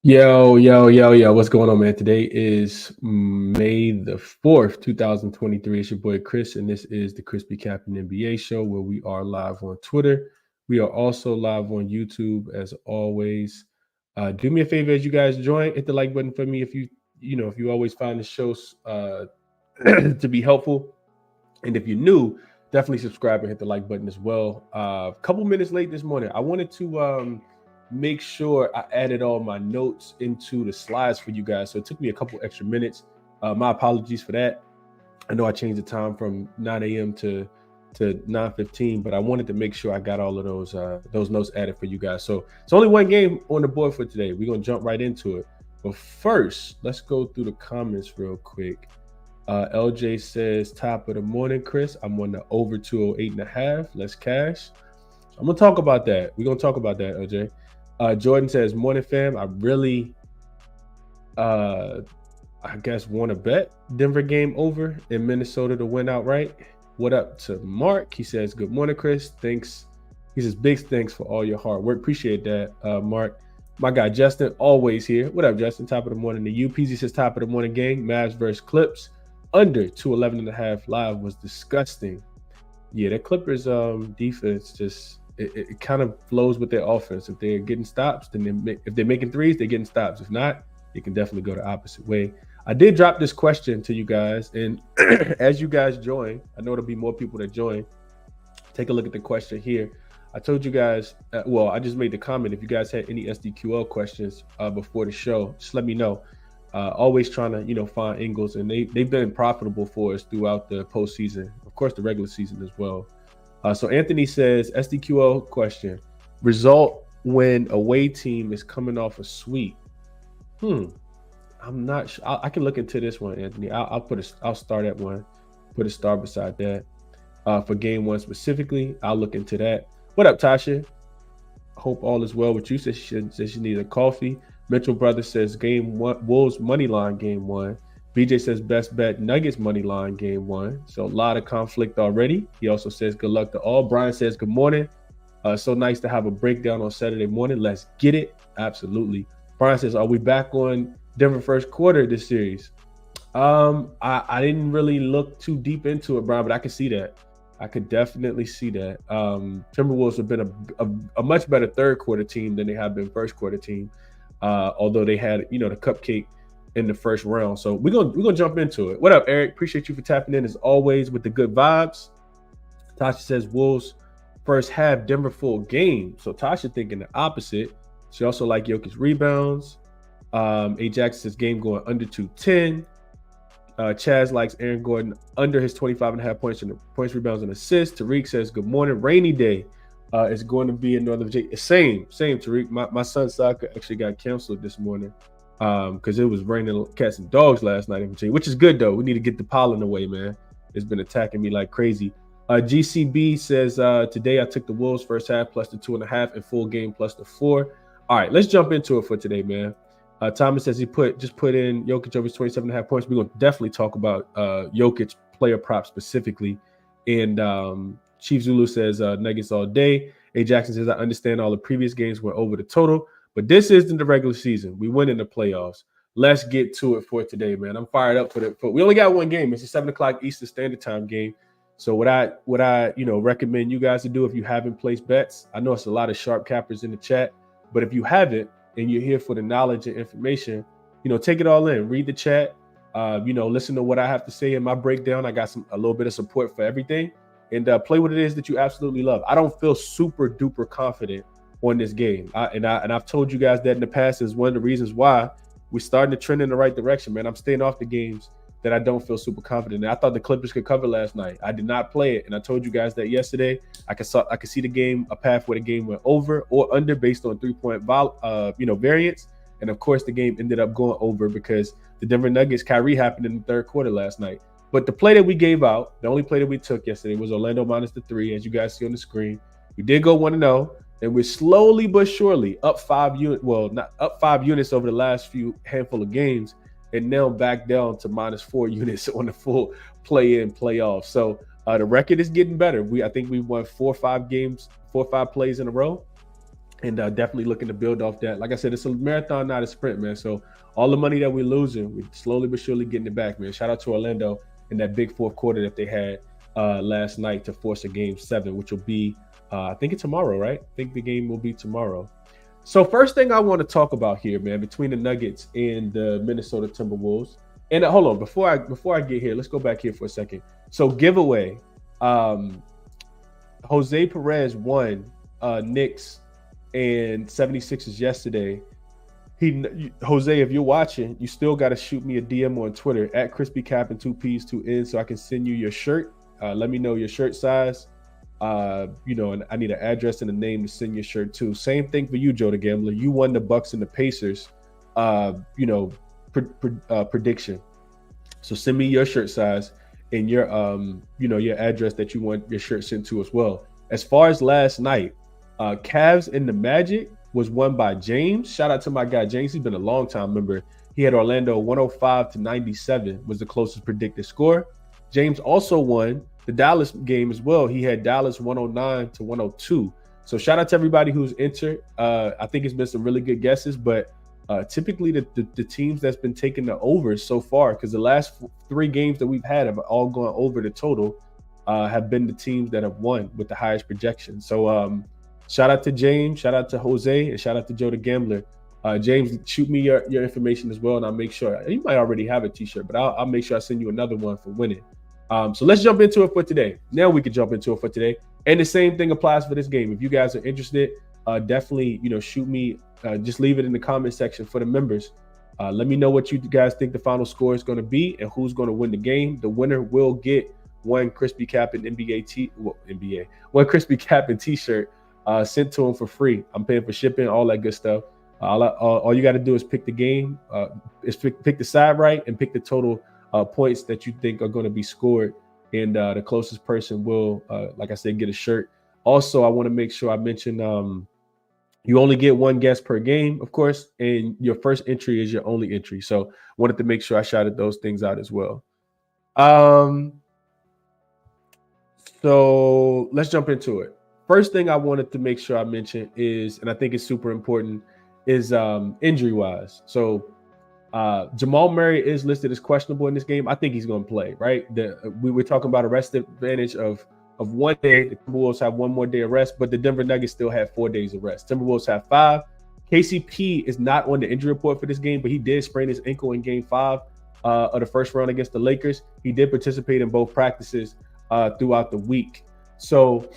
Yo. What's going on, man? Today is May the 4th, 2023. It's your boy Chris, and this is the ChrisBeCappinn NBA Show, where we are live on Twitter. We are also live on YouTube, as always. Do me a favor as you guys join, hit the like button for me if you always find the shows to be helpful. And if you're new, definitely subscribe and hit the like button as well. A couple minutes late this morning. I wanted to make sure I added all my notes into the slides for you guys. So it took me a couple extra minutes. My apologies for that. I know I changed the time from 9 a.m. to 9:15, but I wanted to make sure I got all of those notes added for you guys. So it's only one game on the board for today. We're gonna jump right into it. But first, let's go through the comments real quick. LJ says, top of the morning, Chris. I'm on the over 208.5. Let's cash. I'm going to talk about that. We're going to talk about that, LJ. Jordan says, morning, fam. I really, I guess, want to bet Denver game over in Minnesota to win outright. What up to Mark? He says, good morning, Chris. Thanks. He says, big thanks for all your hard work. Appreciate that, Mark. My guy, Justin, always here. What up, Justin? Top of the morning to you. PZ says, top of the morning, gang. Mavs versus Clips. Under 211.5 live was disgusting. Yeah, that Clippers defense just it kind of flows with their offense. If they're getting stops, then if they're making threes, they're getting stops. If not, it can definitely go the opposite way. I did drop this question to you guys, and as you guys join, I know there'll be more people that join. Take a look at the question here. I told you guys, I just made the comment. If you guys had any SDQL questions before the show, just let me know. Always trying to, find angles, and they've been profitable for us throughout the postseason, of course, the regular season as well. So Anthony says, SDQL question: result when away team is coming off a sweep. I'm not sure. I can look into this one, Anthony. I'll start at one, put a star beside that. For game one specifically, I'll look into that. What up, Tasha? Hope all is well with you. Says she needs a coffee. Mitchell Brothers says game one, Wolves money line game one. BJ says best bet Nuggets money line game one. So a lot of conflict already. He also says good luck to all. Brian says good morning. So nice to have a breakdown on Saturday morning. Let's get it. Absolutely. Brian says, are we back on Denver first quarter this series? I didn't really look too deep into it, Brian, but I could see that. I could definitely see that. Timberwolves have been a much better third quarter team than they have been first quarter team. Although they had, the cupcake in the first round. So we're gonna jump into it. What up, Eric? Appreciate you for tapping in as always with the good vibes. Tasha says Wolves first half, Denver full game. So Tasha thinking the opposite. She also like Jokic's rebounds. A Jackson says game going under 210. Chaz likes Aaron Gordon under his 25.5 points, rebounds, and assists. Tariq says good morning, rainy day. It's going to be in Northern Virginia. Same, Tariq. My son's soccer actually got canceled this morning because it was raining cats and dogs last night in Virginia, which is good, though. We need to get the pollen away, man. It's been attacking me like crazy. GCB says, today I took the Wolves first half plus the 2.5 and full game plus the 4. All right, let's jump into it for today, man. Thomas says he put in Jokic over his 27.5 points. We're going to definitely talk about Jokic player prop specifically. And Chief Zulu says Nuggets all day. A Jackson says I understand all the previous games went over the total, but this isn't the regular season. We win in the playoffs. Let's get to it for today, man. I'm fired up for it. We only got one game. It's a 7 o'clock Eastern Standard Time game. So what I recommend you guys to do if you haven't placed bets, I know it's a lot of sharp cappers in the chat, but if you haven't and you're here for the knowledge and information, take it all in. Read the chat. Listen to what I have to say in my breakdown. I got a little bit of support for everything. And play what it is that you absolutely love. I don't feel super duper confident on this game. I've told you guys that in the past is one of the reasons why we're starting to trend in the right direction, man. I'm staying off the games that I don't feel super confident in. I thought the Clippers could cover last night. I did not play it. And I told you guys that yesterday. I could see the game, a path where the game went over or under based on 3-point variance. And of course, the game ended up going over because the Denver Nuggets, Kyrie happened in the third quarter last night. But the play that we gave out, the only play that we took yesterday was Orlando minus the 3, as you guys see on the screen. We did go 1-0, and we're slowly but surely up 5 units. Well, not up 5 units over the last handful of games, and now back down to minus 4 units on the full play-in playoff. So the record is getting better. I think we won 4 or 5 plays in a row. and definitely looking to build off that. Like I said, it's a marathon, not a sprint, man. So all the money that we're losing, we're slowly but surely getting it back, man. Shout out to Orlando in that big fourth quarter that they had last night to force a game 7, which will be, I think it's tomorrow, right? I think the game will be tomorrow. So first thing I want to talk about here, man, between the Nuggets and the Minnesota Timberwolves. And hold on, before I get here, let's go back here for a second. So giveaway, Jose Perez won Knicks and 76ers yesterday. Jose, if you're watching, you still got to shoot me a DM on Twitter at ChrisBeCappinn 2 P's 2 N's so I can send you your shirt. Let me know your shirt size. And I need an address and a name to send your shirt to. Same thing for you, Joe the Gambler. You won the Bucks and the Pacers, prediction. So send me your shirt size and your your address that you want your shirt sent to as well. As far as last night, Cavs and the Magic was won by James. Shout out to my guy James. He's been a long time member. He had Orlando 105-97 was the closest predicted score. James also won the Dallas game as well. He had Dallas 109-102. So shout out to everybody who's entered. I think it's been some really good guesses, but typically the teams that's been taking the overs so far, because the last 3 games that we've had have all gone over the total, have been the teams that have won with the highest projection. So shout out to James, shout out to Jose, and shout out to Joe the Gambler. James, shoot me your information as well, and I'll make sure. You might already have a t-shirt, but I'll make sure I send you another one for winning. So let's jump into it for today. Now we can jump into it for today. And the same thing applies for this game. If you guys are interested, definitely, shoot me, just leave it in the comment section for the members. Let me know what you guys think the final score is going to be and who's going to win the game. The winner will get one ChrisBeCappinn one ChrisBeCappinn t-shirt sent to him for free. I'm paying for shipping, all that good stuff. All you got to do is pick the game, pick the side right, and pick the total points that you think are going to be scored, and the closest person will, like I said, get a shirt. Also, I want to make sure I mention you only get one guess per game, of course, and your first entry is your only entry. So wanted to make sure I shouted those things out as well. So let's jump into it. First thing I wanted to make sure I mention is, and I think it's super important, is injury-wise. So Jamal Murray is listed as questionable in this game. I think he's going to play, right? We were talking about a rest advantage of 1 day. The Timberwolves have 1 more day of rest, but the Denver Nuggets still have 4 days of rest. Timberwolves have 5. KCP is not on the injury report for this game, but he did sprain his ankle in game 5 of the first round against the Lakers. He did participate in both practices throughout the week. So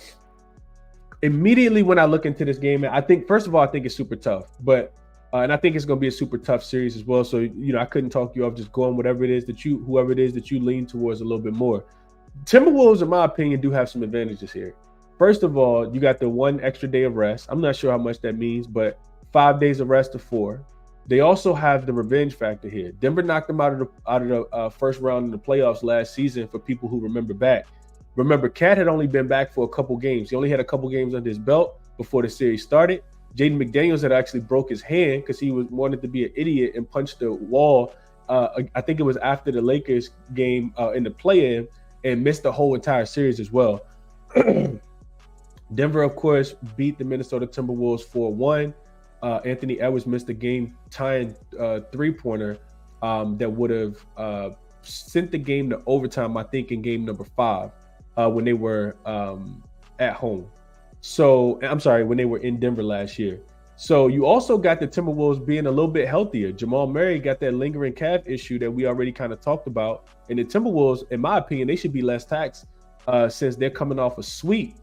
immediately when I look into this game, I think, first of all, I think it's super tough, but and I think it's going to be a super tough series as well. So, I couldn't talk you off just going whoever it is that you lean towards a little bit more. Timberwolves, in my opinion, do have some advantages here. First of all, you got the 1 extra day of rest. I'm not sure how much that means, but 5 days of rest to 4. They also have the revenge factor here. Denver knocked them out of the first round in the playoffs last season. For people who remember back, Cat had only been back for a couple games. He only had a couple games under his belt before the series started. Jaden McDaniels had actually broke his hand because he wanted to be an idiot and punched the wall. I think it was after the Lakers game in the play-in, and missed the whole entire series as well. Denver, of course, beat the Minnesota Timberwolves 4-1. Anthony Edwards missed a game-tying three-pointer that would have sent the game to overtime, I think, in game number 5 when they were at home. So, I'm sorry, when they were in Denver last year. So you also got the Timberwolves being a little bit healthier. Jamal Murray got that lingering calf issue that we already kind of talked about. And the Timberwolves, in my opinion, they should be less taxed since they're coming off a sweep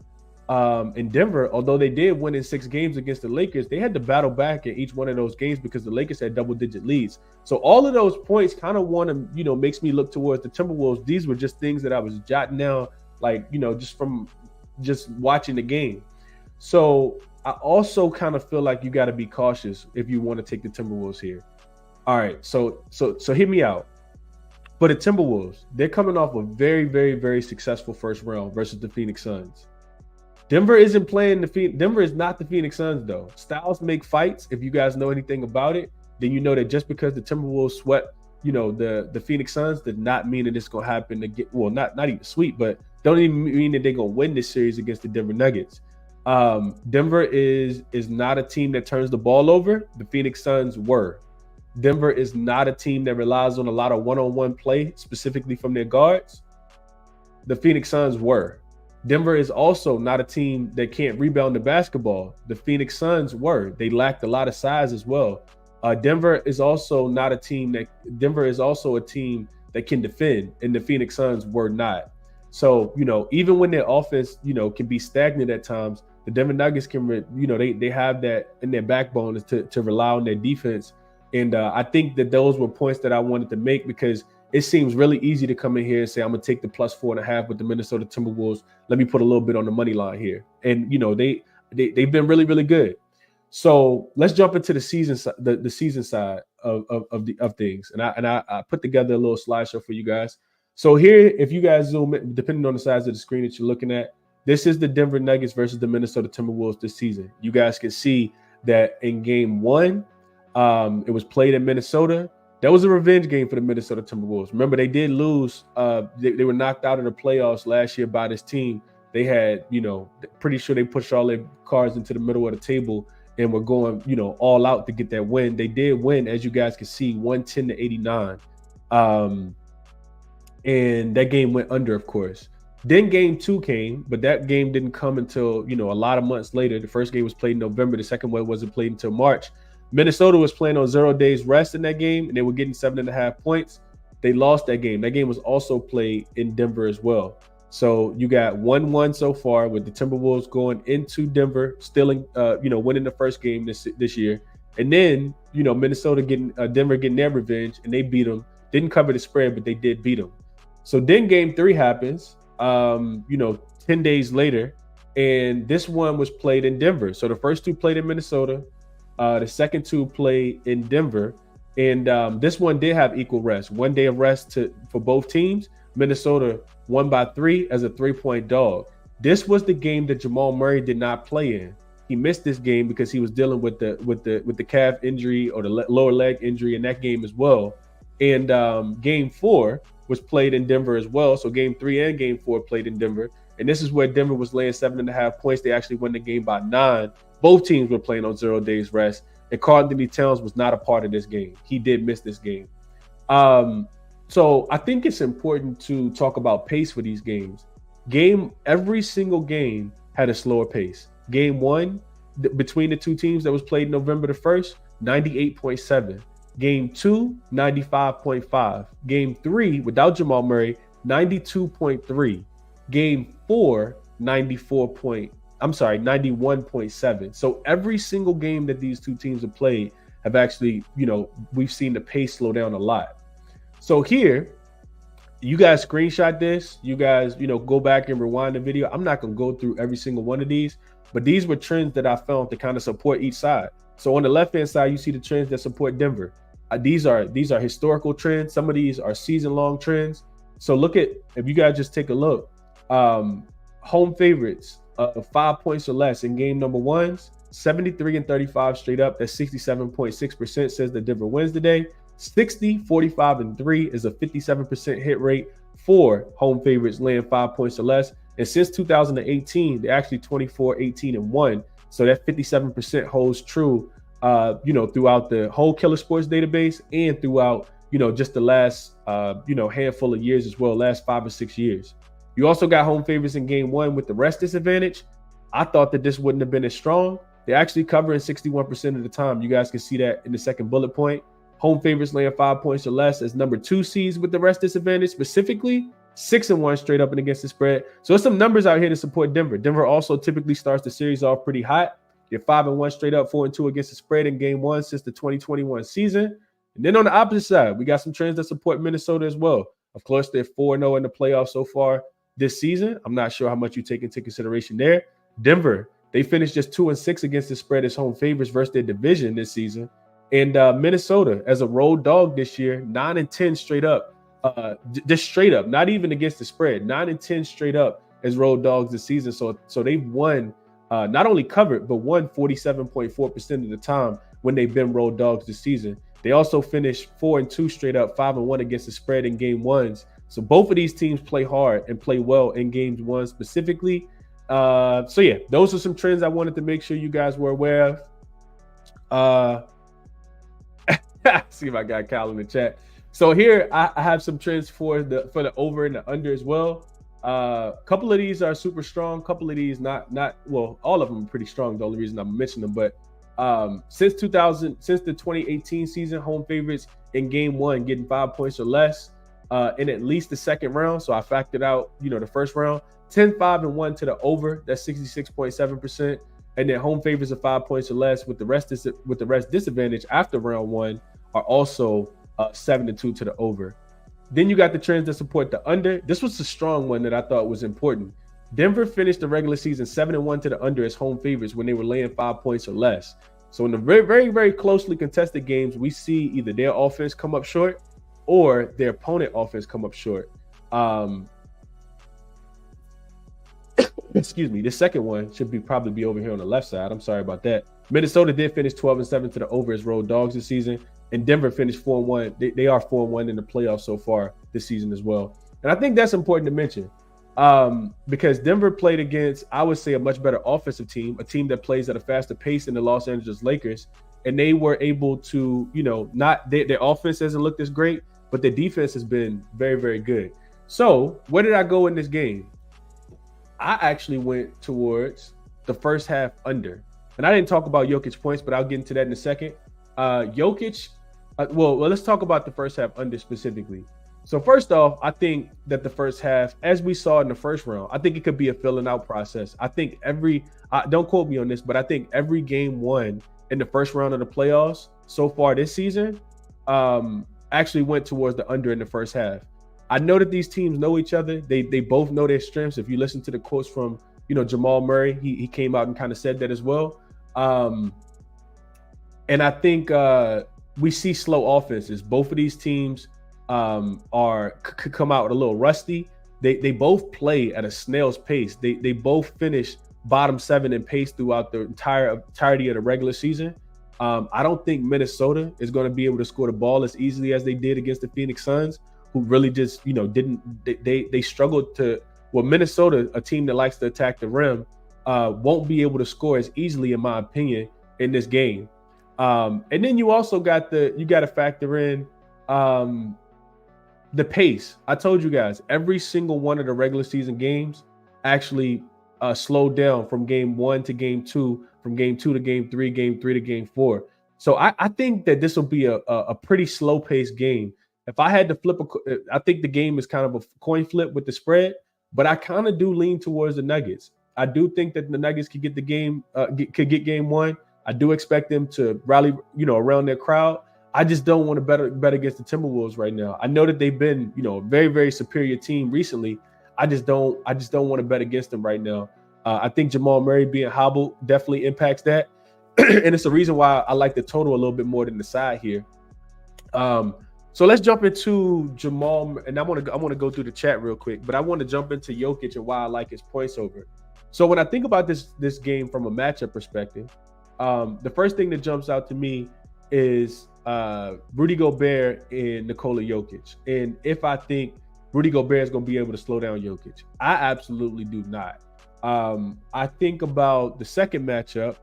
in Denver. Although they did win in 6 games against the Lakers, they had to battle back in each one of those games because the Lakers had double-digit leads. So all of those points kind of makes me look towards the Timberwolves. These were just things that I was jotting down, just from just watching the game. So I also kind of feel like you got to be cautious if you want to take the Timberwolves here. All right, so hear me out. But the Timberwolves, they're coming off a very, very, very successful first round versus the Phoenix Suns. Denver isn't playing Denver is not the Phoenix Suns, though. Styles make fights. If you guys know anything about it, then you know that just because the Timberwolves swept, the Phoenix Suns did not mean that it's going to happen again. Well, not even sweep, but don't even mean that they're going to win this series against the Denver Nuggets. Denver is not a team that turns the ball over. The Phoenix Suns were. Denver is not a team that relies on a lot of one-on-one play, specifically from their guards. The Phoenix Suns were. Denver is also not a team that can't rebound the basketball. The Phoenix Suns were. They lacked a lot of size as well. Denver is also a team that can defend, and the Phoenix Suns were not. So, even when their offense, can be stagnant at times, the Denver Nuggets can, they have that in their backbone to rely on their defense. And I think that those were points that I wanted to make, because it seems really easy to come in here and say, I'm going to take the +4.5 with the Minnesota Timberwolves. Let me put a little bit on the money line here. And, they've been really, really good. So let's jump into the season side of things. And I put together a little slideshow for you guys. So here, if you guys zoom in, depending on the size of the screen that you're looking at, this is the Denver Nuggets versus the Minnesota Timberwolves this season. You guys can see that in game 1, it was played in Minnesota. That was a revenge game for the Minnesota Timberwolves. Remember, they did lose. They were knocked out of the playoffs last year by this team. They had, pretty sure they pushed all their cards into the middle of the table and were going, all out to get that win. They did win, as you guys can see, 110-89. And that game went under, of course. Then game 2 came, but that game didn't come until, a lot of months later. The first game was played in November. The second one wasn't played until March. Minnesota was playing on 0 days rest in that game, and they were getting 7.5 points. They lost that game. That game was also played in Denver as well. So you got 1-1 so far, with the Timberwolves going into Denver, winning the first game this year. And then, Denver getting their revenge, and they beat them. Didn't cover the spread, but they did beat them. So then game 3 happens, 10 days later, and this one was played in Denver. So the first 2 played in Minnesota. The second 2 played in Denver, and this one did have equal rest. 1 day of rest for both teams. Minnesota won by 3 as a 3-point dog. This was the game that Jamal Murray did not play in. He missed this game because he was dealing with the calf injury or the lower leg injury in that game as well. And game 4 was played in Denver as well. So game 3 and game 4 played in Denver. And this is where Denver was laying 7.5 points. They actually won the game by 9. Both teams were playing on 0 days rest, and Karl-Anthony Towns was not a part of this game. He did miss this game. So I think it's important to talk about pace for these games. Every single game had a slower pace. Game 1, between the 2 teams that was played November the 1st, 98.7. Game 2, 95.5. Game 3, without Jamal Murray, 92.3. Game 4, 91.7. So every single game that these 2 teams have played have actually, we've seen the pace slow down a lot. So here, you guys screenshot this. You guys, go back and rewind the video. I'm not going to go through every single one of these, but these were trends that I found to kind of support each side. So on the left-hand side, you see the trends that support Denver. These are historical trends. Some of these are season-long trends. So if you guys just take a look, home favorites, 5 points or less in game number 1s, 73-35 straight up. That's 67.6% says that Denver wins today. 60, 45, and 3 is a 57% hit rate for home favorites laying 5 points or less. And since 2018, they're actually 24, 18, and 1. So that 57% holds true, throughout the whole Killer Sports database and throughout, just the last, handful of years as well, last 5 or 6 years. You also got home favorites in game 1 with the rest disadvantage. I thought that this wouldn't have been as strong. They're actually covering 61% of the time. You guys can see that in the second bullet point. Home favorites laying 5 points or less as number 2 seeds with the rest disadvantage, specifically 6-1 straight up and against the spread. So there's some numbers out here to support Denver. Denver also typically starts the series off pretty hot. They're 5-1 straight up, 4-2 against the spread in game 1 since the 2021 season. And then on the opposite side, we got some trends that support Minnesota as well. Of course, they're 4-0 in the playoffs so far this season. I'm not sure how much you take into consideration there. Denver, they finished just 2-6 against the spread as home favorites versus their division this season. And Minnesota, as a road dog this year, 9-10 straight up, just straight up, not even against the spread, 9-10 straight up as road dogs this season. So they've won, not only covered, but won 47.4% of the time when they've been road dogs this season. They also finished 4-2 straight up, 5-1 against the spread in game 1s. So both of these teams play hard and play well in games 1 specifically. So yeah, those are some trends I wanted to make sure you guys were aware of. See if I got Kyle in the chat. So here I have some trends for the over and the under as well. A couple of these are super strong. A couple of these not well. All of them are pretty strong. The only reason I'm mentioning them, but since the 2018 season, home favorites in game one getting 5 points or less in at least the second round. So I factored out, the first round, 10, 5, and 1 to the over. That's 66.7%. And then home favorites of 5 points or less with the rest disadvantage after round one are also 7-2 to the over. Then you got the trends that support the under. This was a strong one that I thought was important. Denver finished the regular season 7-1 to the under as home favorites when they were laying 5 points or less. So in the very, very, very closely contested games, we see either their offense come up short or their opponent offense come up short. Excuse me. The second one should probably be over here on the left side. I'm sorry about that. Minnesota did finish 12-7 to the over as road dogs this season, and Denver finished 4-1. They are 4-1 in the playoffs so far this season as well. And I think that's important to mention because Denver played against, I would say, a much better offensive team, a team that plays at a faster pace than the Los Angeles Lakers, and they were able to, their offense hasn't looked as great, but their defense has been very, very good. So where did I go in this game? I actually went towards the first half under. And I didn't talk about Jokic points, but I'll get into that in a second. Jokic, well, let's talk about the first half under specifically. So first off, I think that the first half, as we saw in the first round, I think it could be a filling out process. I think don't quote me on this, but I think every game won in the first round of the playoffs so far this season actually went towards the under in the first half. I know that these teams know each other. They both know their strengths. If you listen to the quotes from, Jamal Murray, he came out and kind of said that as well. And I think we see slow offenses. Both of these teams could come out a little rusty. They both play at a snail's pace. They both finish bottom 7 in pace throughout the entirety of the regular season. I don't think Minnesota is going to be able to score the ball as easily as they did against the Phoenix Suns, who really just, they struggled to, Minnesota, a team that likes to attack the rim, won't be able to score as easily, in my opinion, in this game. And then you also got to factor in the pace. I told you guys, every single one of the regular season games actually slowed down from game 1 to game 2, from game 2 to game 3, game 3 to game 4. So I think that this will be a pretty slow paced game. If I had to flip, I think the game is kind of a coin flip with the spread, but I kind of do lean towards the Nuggets. I do think that the Nuggets could get the game, could get game 1. I do expect them to rally, around their crowd. I just don't want to bet against the Timberwolves right now. I know that they've been, a very, very superior team recently. I just don't want to bet against them right now. I think Jamal Murray being hobbled definitely impacts that, and it's the reason why I like the total a little bit more than the side here. So let's jump into Jamal, and I want to go through the chat real quick, but I want to jump into Jokic and why I like his points over. So when I think about this game from a matchup perspective, the first thing that jumps out to me is Rudy Gobert and Nikola Jokic. And if I think Rudy Gobert is going to be able to slow down Jokic, I absolutely do not. I think about the second matchup.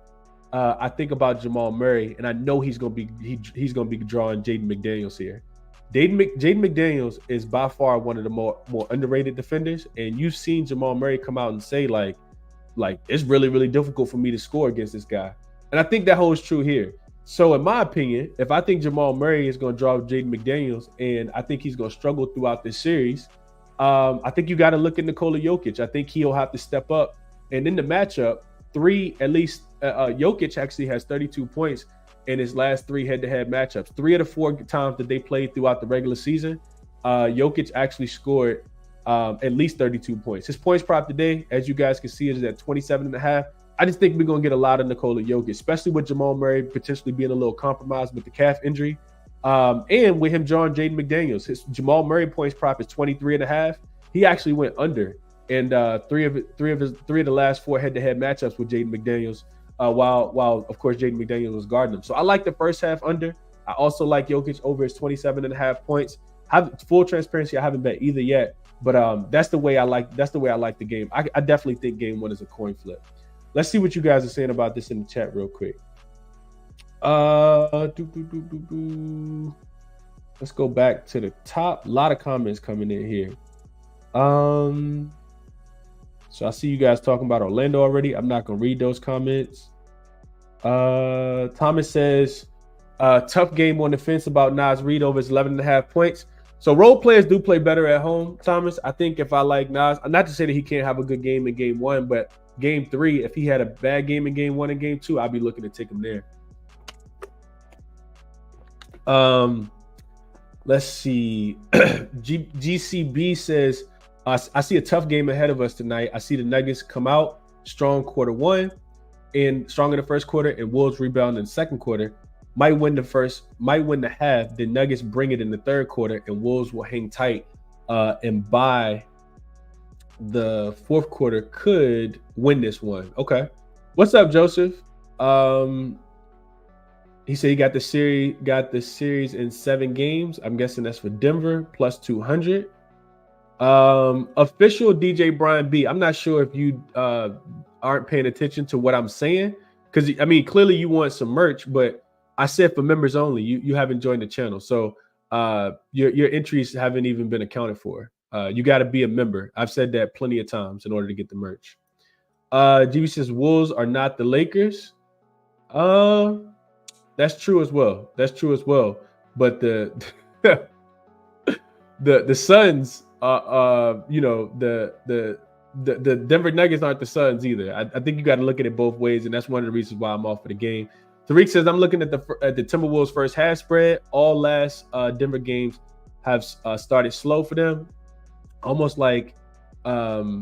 I think about Jamal Murray, and I know he's going to be drawing Jaden McDaniels here. Jaden McDaniels is by far one of the more underrated defenders, and you've seen Jamal Murray come out and say like it's really, really difficult for me to score against this guy. And I think that holds true here. So in my opinion, if I think Jamal Murray is going to draw Jaden McDaniels, and I think he's going to struggle throughout this series, I think you got to look at Nikola Jokic. I think he'll have to step up. And in the matchup, Jokic actually has 32 points in his last 3 head-to-head matchups. 3 of the 4 times that they played throughout the regular season, Jokic actually scored at least 32 points. His points prop today, as you guys can see, is at 27.5. I just think we're going to get a lot of Nikola Jokic, especially with Jamal Murray potentially being a little compromised with the calf injury. And with him drawing Jaden McDaniels, his Jamal Murray points prop is 23.5. He actually went under in three of the last 4 head-to-head matchups with Jaden McDaniels, while of course Jaden McDaniels was guarding him. So I like the first half under. I also like Jokic over his 27.5 points. Full transparency, I haven't bet either yet. But that's the way I like the game. I definitely think game one is a coin flip. Let's see what you guys are saying about this in the chat real quick. Let's go back to the top. A lot of comments coming in here. So I see you guys talking about Orlando already. I'm not gonna read those comments. Thomas says, tough game on the fence about Nas Reed over his 11.5 points. So role players do play better at home, Thomas. I think if I like Nas, not to say that he can't have a good game in game one, but game three, if he had a bad game in game one and game two, I'd be looking to take him there. Let's see. GCB says, I see a tough game ahead of us tonight. I see the Nuggets come out strong quarter one and strong in the first quarter, and Wolves rebound in the second quarter. Might win the half. The Nuggets bring it in the third quarter, and Wolves will hang tight. And by the fourth quarter, could win this one. Okay. What's up, Joseph? He said he got the series in 7 games. I'm guessing that's for Denver plus 200. Official DJ Brian B. I'm not sure if you aren't paying attention to what I'm saying, because I mean clearly you want some merch, but I said for members only. You haven't joined the channel, so your entries haven't even been accounted for. You got to be a member. I've said that plenty of times in order to get the merch. GB says Wolves are not the Lakers. That's true as well. But the Suns, the Denver Nuggets aren't the Suns either. I think you got to look at it both ways, and that's one of the reasons why I'm off for the game. Tariq says I'm looking at the Timberwolves first half spread. All last Denver games have started slow for them, almost like they're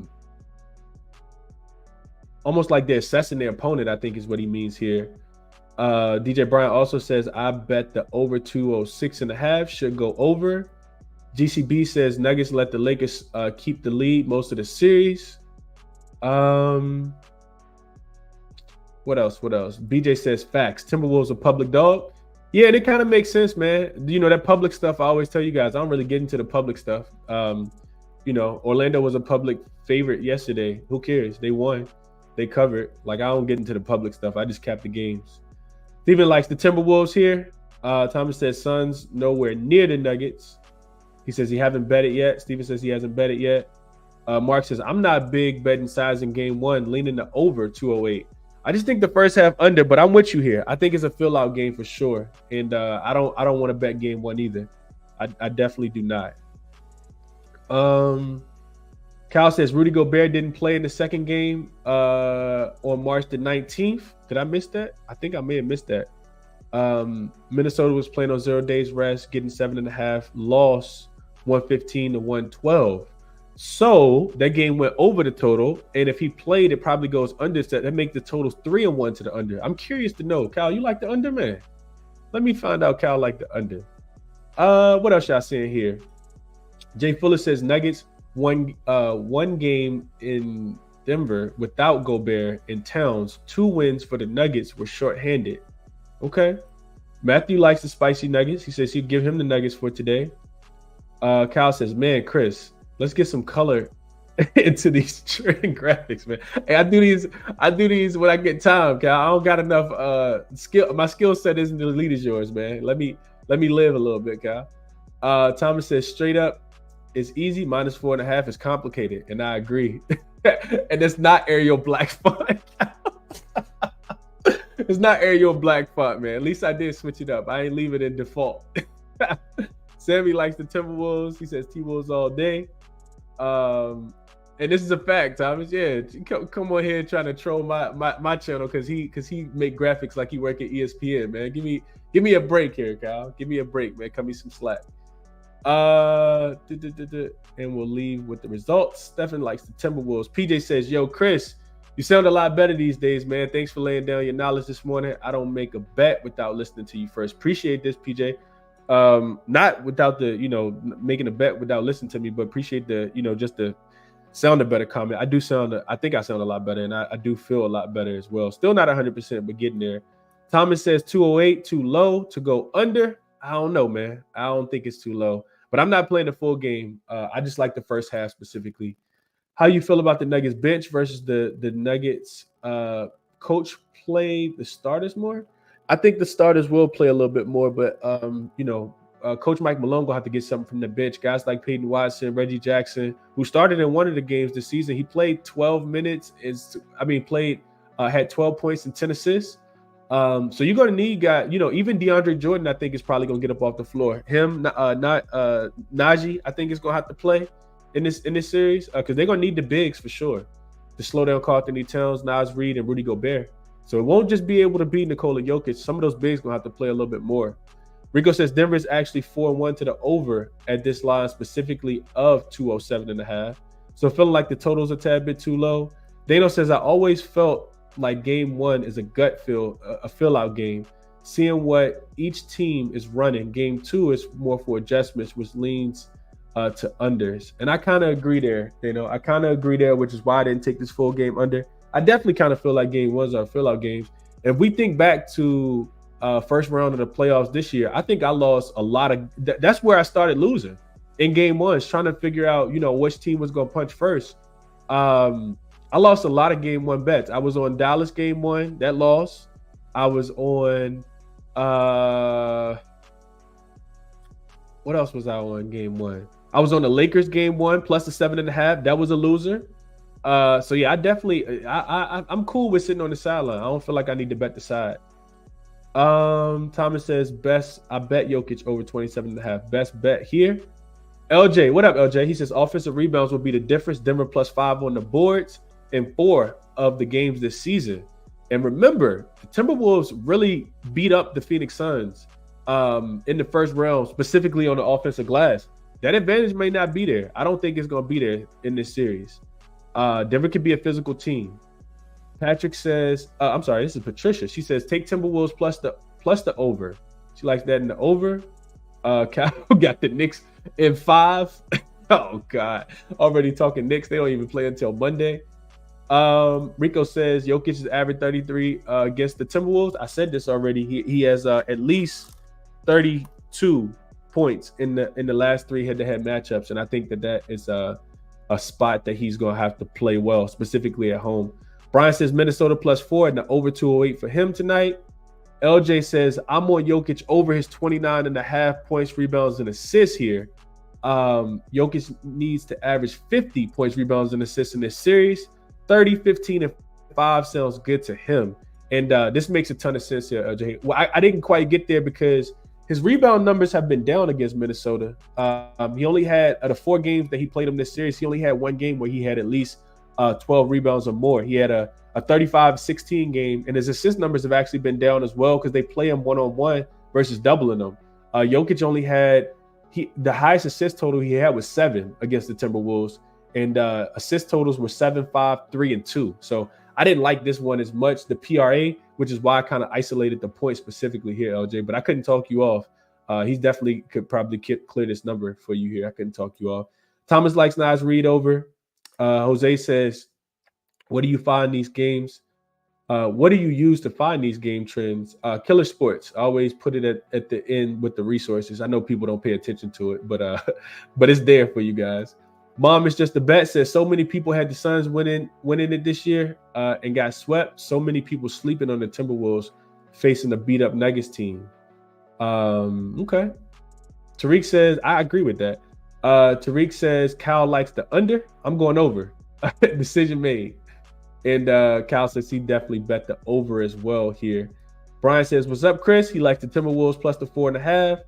assessing their opponent, I think is what he means here. DJ Bryant also says, I bet the over 206.5 should go over. GCB says Nuggets let the Lakers keep the lead most of the series. What else? BJ says facts. Timberwolves a public dog. Yeah, and it kind of makes sense, man. You know, that public stuff, I always tell you guys, I don't really get into the public stuff. Orlando was a public favorite yesterday. Who cares? They won. They covered. Like, I don't get into the public stuff. I just cap the games. Steven likes the Timberwolves here. Thomas says Suns nowhere near the Nuggets. He says he hasn't bet it yet. Steven says he hasn't bet it yet. Mark says, I'm not big betting size in game one, leaning to over 208. I just think the first half under, but I'm with you here. I think it's a fill-out game for sure. And I don't want to bet game one either. I definitely do not. Kyle says Rudy Gobert didn't play in the second game on March the 19th. Did I miss that? I think I may have missed that. Minnesota was playing on 0 days rest, getting 7.5, loss 115 to 112. So that game went over the total, and if he played, it probably goes under. That makes the totals 3-1 to the under. I'm curious to know, Kyle, you like the under, man? Let me find out. Kyle like the under. What else y'all seeing here? Jay Fuller says Nuggets one game in Denver without Gobert and Towns. 2 wins for the Nuggets were shorthanded. Okay. Matthew likes the spicy Nuggets. He says he'd give him the Nuggets for today. Kyle says, man, Chris, let's get some color into these trend graphics, man. Hey, I do these when I get time, Kyle. I don't got enough skill. My skill set isn't as elite as yours, man. Let me live a little bit, Kyle. Thomas says straight up, it's easy. -4.5 is complicated, and I agree. And it's not Arial black font. It's not Arial black font, man. At least I did switch it up. I ain't leave it in default. Sammy likes the Timberwolves. He says T-Wolves all day. And this is a fact, Thomas. Yeah, come on here trying to troll my channel because he make graphics like he work at ESPN, man. Give me a break here, Kyle. Give me a break, man. Cut me some slack. And we'll leave with the results. Stephen likes the Timberwolves. PJ says, yo, Chris, you sound a lot better these days, man. Thanks for laying down your knowledge this morning. I don't make a bet without listening to you first. Appreciate this, PJ. Not without the, making a bet without listening to me, but appreciate the, just the sound a better comment. I think I sound a lot better, and I do feel a lot better as well. Still not 100%, but getting there. Thomas says 208, too low to go under. I don't know, man. I don't think it's too low. But I'm not playing the full game. I just like the first half specifically. How you feel about the Nuggets bench versus the Nuggets coach play the starters more? I think the starters will play a little bit more, but Coach Mike Malone gonna have to get something from the bench. Guys like Peyton Watson, Reggie Jackson, who started in one of the games this season. He played 12 minutes. Had 12 points and 10 assists. So you're gonna need guys. Even DeAndre Jordan, I think, is probably gonna get up off the floor. Him, Najee, I think is gonna have to play in this series because they're gonna need the bigs for sure to slow down Karl Anthony Towns, Naz Reid, and Rudy Gobert. So it won't just be able to beat Nikola Jokic. Some of those bigs gonna have to play a little bit more. Rico says Denver is actually 4-1 to the over at this line, specifically of 207.5. So feeling like the total's a tad bit too low. Dano says I always felt like game one is a gut feel, a fill-out game. Seeing what each team is running. Game two is more for adjustments, which leans to unders. And I kind of agree there. I kind of agree there, which is why I didn't take this full game under. I definitely kind of feel like game ones are fill-out games. If we think back to first round of the playoffs this year, I think I lost a lot of that's where I started losing in game ones, trying to figure out which team was going to punch first. I lost a lot of game one bets. I was on Dallas game one, that loss. I was on what else was I on game one? I was on the Lakers game one plus the 7.5. That was a loser. So yeah, I'm cool with sitting on the sideline. I don't feel like I need to bet the side. Thomas says I bet Jokic over 27.5. Best bet here. LJ, what up, LJ? He says offensive rebounds will be the difference. Denver +5 on the boards in 4 of the games this season. And remember, the Timberwolves really beat up the Phoenix Suns in the first round, specifically on the offensive glass. That advantage may not be there. I don't think it's going to be there in this series. Denver could be a physical team. Patrick says, I'm sorry, this is Patricia. She says, take Timberwolves plus the over. She likes that in the over. Cal got the Knicks in 5. Oh, God. Already talking Knicks. They don't even play until Monday. Rico says, Jokic is average 33 against the Timberwolves. I said this already. He has at least 32 points in the last 3 head-to-head matchups. And I think that is a spot that he's going to have to play well, specifically at home. Brian says Minnesota +4 and the over 208 for him tonight. LJ says I'm on Jokic over his 29.5 points, rebounds, and assists here. Jokic needs to average 50 points, rebounds, and assists in this series. 30, 15, and 5 sounds good to him. And this makes a ton of sense here, LJ. Well, I didn't quite get there because his rebound numbers have been down against Minnesota. He only had, out of 4 games that he played him this series, he only had 1 game where he had at least 12 rebounds or more. He had a 35-16 game, and his assist numbers have actually been down as well because they play him one-on-one versus doubling them. Jokic only had the highest assist total he had was 7 against the Timberwolves, and assist totals were 7, 5, 3, and 2. So I didn't like this one as much, the PRA, which is why I kind of isolated the point specifically here, LJ, but I couldn't talk you off. He's definitely could probably clear this number for you here. I couldn't talk you off. Thomas likes Naz Reid over. Jose says, what do you find these games? What do you use to find these game trends? Killer Sports. I always put it at the end with the resources. I know people don't pay attention to it, but it's there for you guys. Mom is just a bet says so many people had the Suns winning it this year and got swept. So many people sleeping on the Timberwolves facing a beat up Nuggets team. Okay. Tariq says, I agree with that. Tariq says Cal likes the under. I'm going over. Decision made. And Cal says he definitely bet the over as well here. Brian says, what's up, Chris? He likes the Timberwolves plus the 4.5.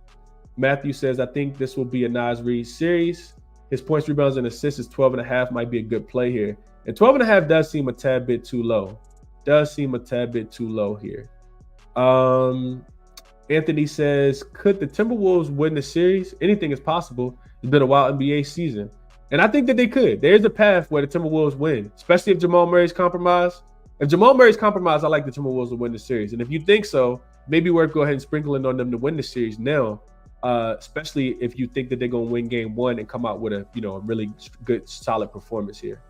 Matthew says, I think this will be a Naz Reid series. His points, rebounds, and assists is 12.5. Might be a good play here. And 12.5 does seem a tad bit too low. Here. Anthony says, could the Timberwolves win the series? Anything is possible. It's been a wild NBA season. And I think that they could. There's a path where the Timberwolves win, especially if Jamal Murray's compromised. If Jamal Murray's compromised, I like the Timberwolves to win the series. And if you think so, maybe worth go ahead and sprinkling on them to win the series now, especially if you think that they're going to win game 1 and come out with a really good, solid performance here.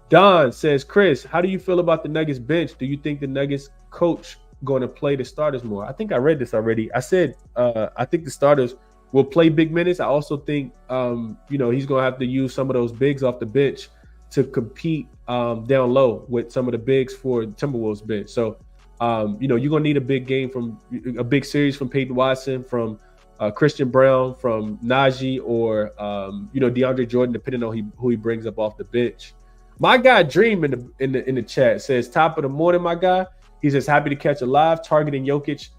Don says, Chris, how do you feel about the Nuggets bench? Do you think the Nuggets coach going to play the starters more? I think I read this already. I said I think the starters will play big minutes. I also think, he's going to have to use some of those bigs off the bench to compete down low with some of the bigs for Timberwolves bench. So, you're going to need a big series from Peyton Watson, from Christian Brown, from Najee, or DeAndre Jordan, depending on who he brings up off the bench. My guy Dream in the chat says, top of the morning, my guy. He says, happy to catch a live, targeting Jokic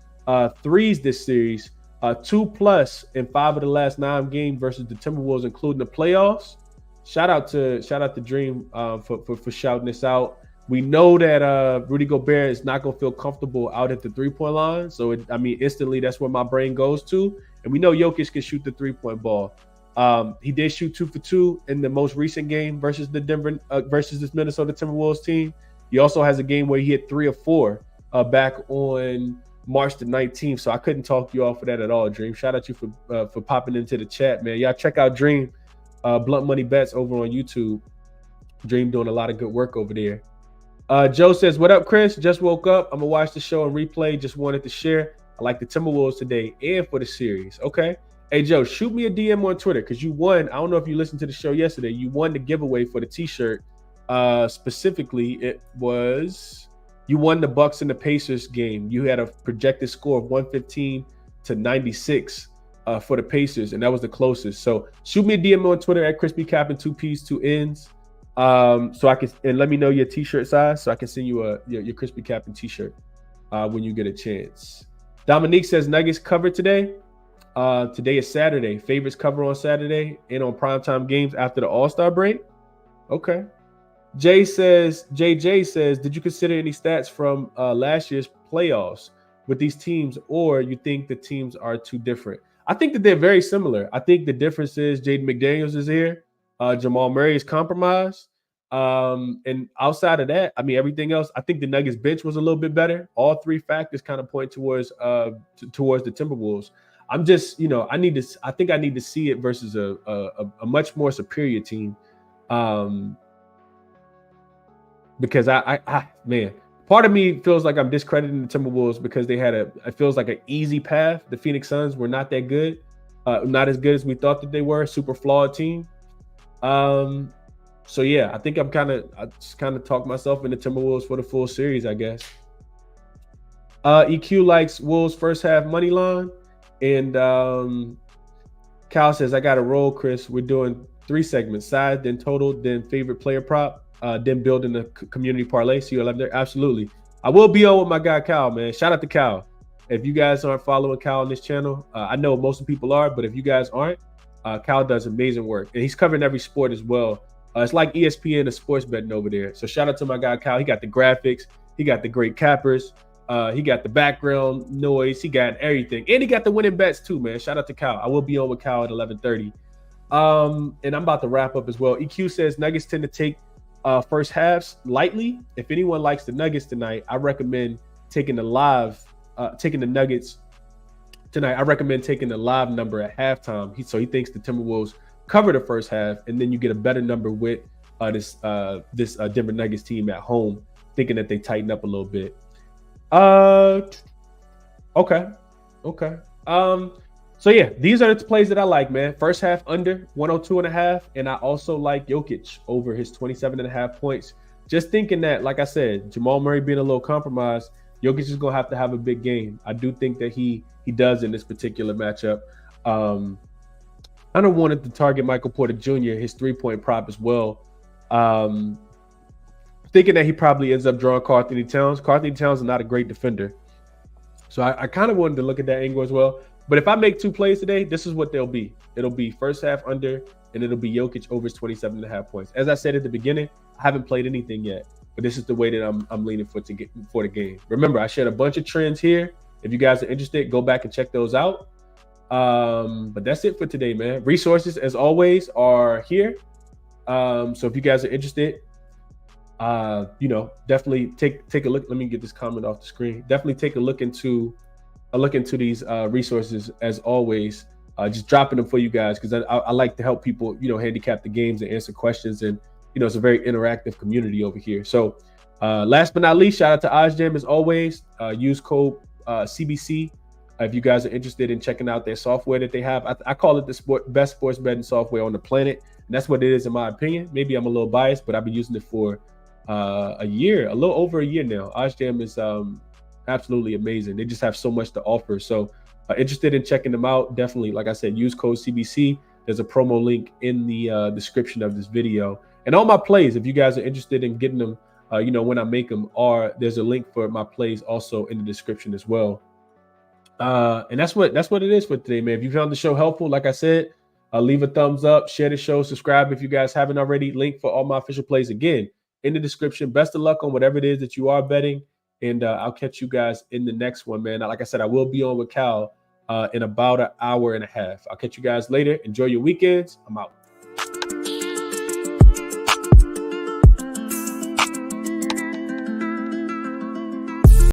threes this series, 2+ in 5 of the last 9 games versus the Timberwolves, including the playoffs. Shout out to Dream for shouting this out. We know that Rudy Gobert is not going to feel comfortable out at the 3-point line. So, instantly that's where my brain goes to. And we know Jokic can shoot the 3-point ball. He did shoot 2 for 2 in the most recent game versus this Minnesota Timberwolves team. He also has a game where he hit 3 or 4 back on March the 19th. So I couldn't talk you off of that at all, Dream. Shout out to you for popping into the chat, man. Y'all check out Dream, Blunt Money Bets over on YouTube. Dream doing a lot of good work over there. Joe says, what up, Chris? Just woke up. I'm going to watch the show and replay. Just wanted to share. I like the Timberwolves today and for the series. Okay. Hey, Joe, shoot me a DM on Twitter because you won. I don't know if you listened to the show yesterday. You won the giveaway for the T-shirt. Specifically, you won the Bucks and the Pacers game. You had a projected score of 115-96 for the Pacers, and that was the closest. So shoot me a DM on Twitter at ChrisBeCappinn, 2 P's, 2 N's. So I can, and let me know your T-shirt size so I can send you your ChrisBeCappinn T-shirt when you get a chance. Dominique says Nuggets cover today. Today is Saturday. Favorites cover on Saturday and on primetime games after the All-Star break. Okay. JJ says, did you consider any stats from last year's playoffs with these teams, or you think the teams are too different? I think that they're very similar. I think the difference is Jaden McDaniels is here. Jamal Murray is compromised. And outside of that, everything else, I think the Nuggets bench was a little bit better. All 3 factors kind of point towards the Timberwolves. I'm just, I think I need to see it versus a much more superior team. Because man, part of me feels like I'm discrediting the Timberwolves because they had it feels like an easy path. The Phoenix Suns were not that good, not as good as we thought that they were. Super flawed team. So yeah, I think I just kind of talked myself into Timberwolves for the full series, I guess. EQ likes Wolves first half money line, and Cal says I got to roll, Chris. We're doing 3 segments: side, then total, then favorite player prop. Then building the community parlay. See you there. Absolutely. I will be on with my guy Cal, man. Shout out to Cal. If you guys aren't following Cal on this channel, I know most of the people are, but if you guys aren't, Cal does amazing work. And he's covering every sport as well. It's like ESPN and sports betting over there. So shout out to my guy Cal. He got the graphics. He got the great cappers. He got the background noise. He got everything. And he got the winning bets too, man. Shout out to Cal. I will be on with Cal at 11:30. And I'm about to wrap up as well. EQ says Nuggets tend to take first halves lightly. If anyone likes the Nuggets tonight, I recommend taking the Nuggets tonight. I recommend taking the live number at halftime. So he thinks the Timberwolves cover the first half, and then you get a better number with this Denver Nuggets team at home, thinking that they tighten up a little bit. Okay. So yeah, these are the plays that I like, man. First half under 102.5, and I also like Jokic over his 27.5 points. Just thinking that, like I said, Jamal Murray being a little compromised, Jokic is gonna have to have a big game. I do think that he does in this particular matchup. I don't want to target Michael Porter Jr., his 3-point prop as well. Thinking that he probably ends up drawing Karl-Anthony Towns. Karl-Anthony Towns is not a great defender, so I kind of wanted to look at that angle as well. But if I make 2 plays today, this is what they'll be. It'll be first half under, and it'll be Jokic over his 27.5 points. As I said at the beginning, I haven't played anything yet, but this is the way that I'm leaning for the game. Remember, I shared a bunch of trends here. If you guys are interested, go back and check those out. But that's it for today, man. Resources, as always, are here. So if you guys are interested, definitely take a look. Let me get this comment off the screen. Definitely take a look into these resources, as always. Just dropping them for you guys because I like to help people, handicap the games and answer questions, and it's a very interactive community over here. So last but not least, shout out to OzGem as always. Use code CBC If you guys are interested in checking out their software that they have, I call it the best sports betting software on the planet. And that's what it is in my opinion. Maybe I'm a little biased, but I've been using it for a little over a year now. OddsJam is absolutely amazing. They just have so much to offer. So interested in checking them out, definitely, like I said, use code CBC. There's a promo link in the description of this video. And all my plays, if you guys are interested in getting them, when I make them, there's a link for my plays also in the description as well. And that's what it is for today, man. If you found the show helpful, like I said, leave a thumbs up, share the show, subscribe if you guys haven't already. Link for all my official plays again in the description. Best of luck on whatever it is that you are betting, and I'll catch you guys in the next one, man. Like I said, I will be on with Cal in about an hour and a half. I'll catch you guys later. Enjoy your weekends. I'm out.